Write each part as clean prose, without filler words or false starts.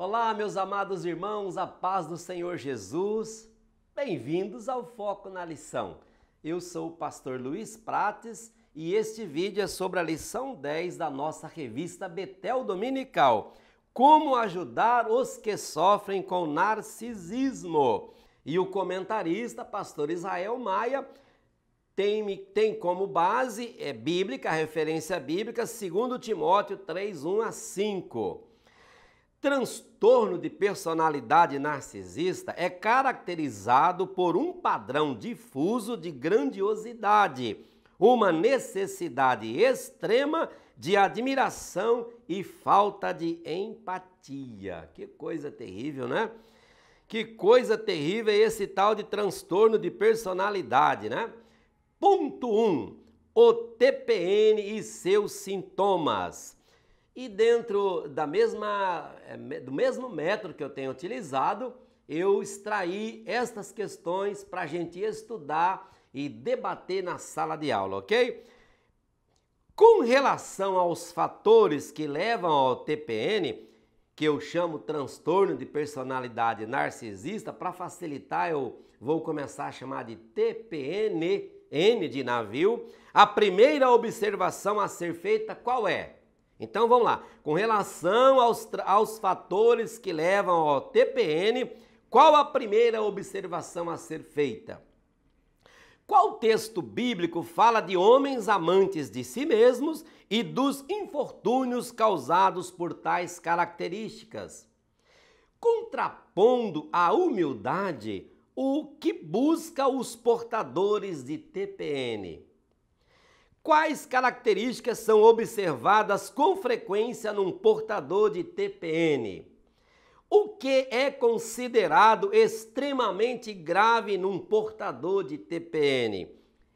Olá, meus amados irmãos, a paz do Senhor Jesus. Bem-vindos ao Foco na Lição. Eu sou o pastor Luiz Prates e este vídeo é sobre a lição 10 da nossa revista Betel Dominical. Como ajudar os que sofrem com narcisismo. E o comentarista, pastor Israel Maia, tem como base bíblica, referência bíblica, 2 Timóteo 3, 1 a 5. Transtorno de personalidade narcisista é caracterizado por um padrão difuso de grandiosidade, uma necessidade extrema de admiração e falta de empatia. Que coisa terrível, né? Que coisa terrível é esse tal de transtorno de personalidade, né? Ponto 1. O TPN e seus sintomas. E dentro do mesmo método que eu tenho utilizado, eu extraí estas questões para a gente estudar e debater na sala de aula, ok? Com relação aos fatores que levam ao TPN, que eu chamo transtorno de personalidade narcisista, para facilitar eu vou começar a chamar de TPN, N de navio. A primeira observação a ser feita qual é? Então vamos lá, com relação aos fatores que levam ao TPN, qual a primeira observação a ser feita? Qual texto bíblico fala de homens amantes de si mesmos e dos infortúnios causados por tais características? Contrapondo a humildade, o que busca os portadores de TPN? Quais características são observadas com frequência num portador de TPN? O que é considerado extremamente grave num portador de TPN?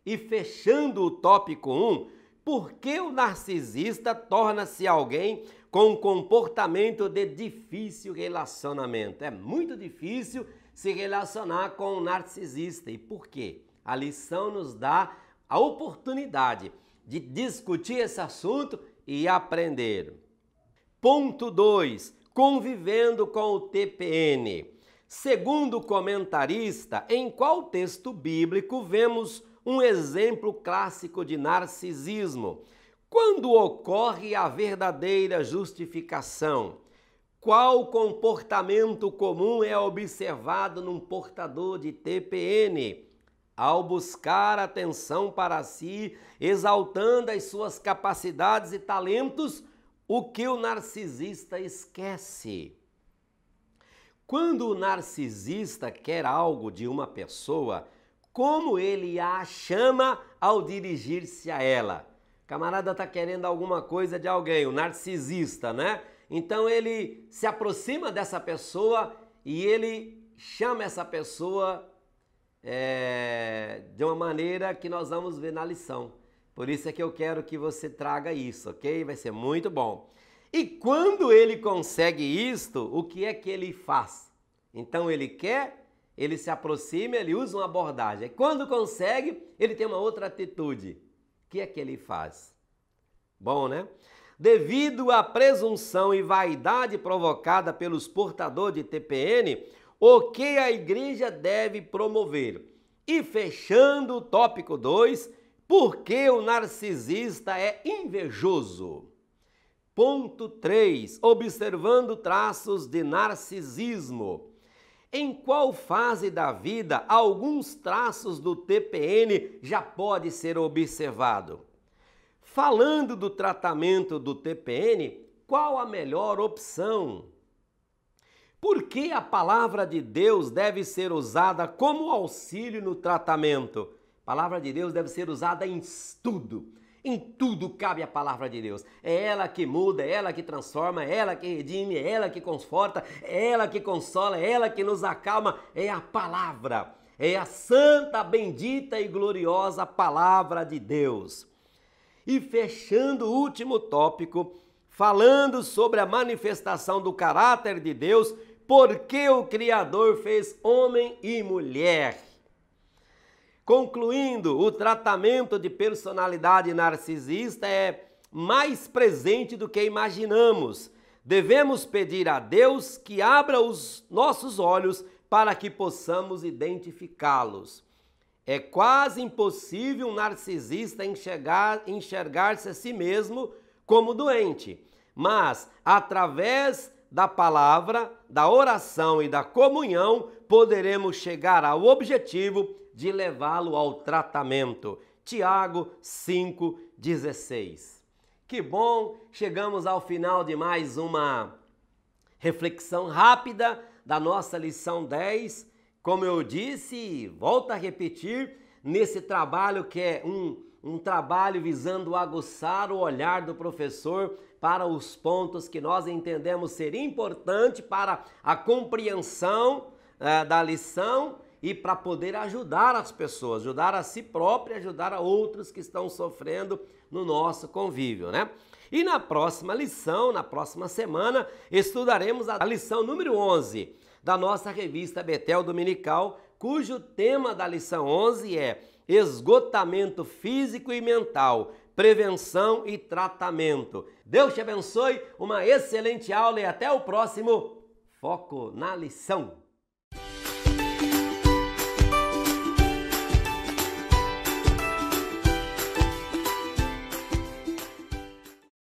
E fechando o tópico 1, por que o narcisista torna-se alguém com um comportamento de difícil relacionamento? É muito difícil se relacionar com um narcisista. E por quê? A lição nos dá a oportunidade de discutir esse assunto e aprender. Ponto 2. Convivendo com o TPN. Segundo o comentarista, em qual texto bíblico vemos um exemplo clássico de narcisismo? Quando ocorre a verdadeira justificação? Qual comportamento comum é observado num portador de TPN? Ao buscar atenção para si, exaltando as suas capacidades e talentos, o que o narcisista esquece. Quando o narcisista quer algo de uma pessoa, como ele a chama ao dirigir-se a ela? O camarada está querendo alguma coisa de alguém, o narcisista, né? Então ele se aproxima dessa pessoa e ele chama essa pessoa de uma maneira que nós vamos ver na lição. Por isso é que eu quero que você traga isso, ok? Vai ser muito bom. E quando ele consegue isto, o que é que ele faz? Então ele se aproxima, ele usa uma abordagem. E quando consegue, ele tem uma outra atitude. O que é que ele faz? Bom, né? Devido à presunção e vaidade provocada pelos portadores de TPN, o que a igreja deve promover? E fechando o tópico 2, por que o narcisista é invejoso? Ponto 3, observando traços de narcisismo. Em qual fase da vida alguns traços do TPN já pode ser observado? Falando do tratamento do TPN, qual a melhor opção? Por que a palavra de Deus deve ser usada como auxílio no tratamento? A palavra de Deus deve ser usada em tudo. Em tudo cabe a palavra de Deus. É ela que muda, é ela que transforma, é ela que redime, é ela que conforta, é ela que consola, é ela que nos acalma. É a palavra, é a santa, bendita e gloriosa palavra de Deus. E fechando o último tópico, falando sobre a manifestação do caráter de Deus, porque o Criador fez homem e mulher. Concluindo, o tratamento de personalidade narcisista é mais presente do que imaginamos. Devemos pedir a Deus que abra os nossos olhos para que possamos identificá-los. É quase impossível um narcisista enxergar-se a si mesmo como doente, mas através da palavra, da oração e da comunhão, poderemos chegar ao objetivo de levá-lo ao tratamento. Tiago 5,16. Que bom, chegamos ao final de mais uma reflexão rápida da nossa lição 10. Como eu disse, volto a repetir, nesse trabalho que é um trabalho visando aguçar o olhar do professor para os pontos que nós entendemos ser importantes para a compreensão da lição e para poder ajudar as pessoas, ajudar a si próprio e ajudar a outros que estão sofrendo no nosso convívio, né? E na próxima lição, na próxima semana, estudaremos a lição número 11 da nossa revista Betel Dominical, cujo tema da lição 11 é esgotamento físico e mental, prevenção e tratamento. Deus te abençoe, uma excelente aula e até o próximo Foco na Lição.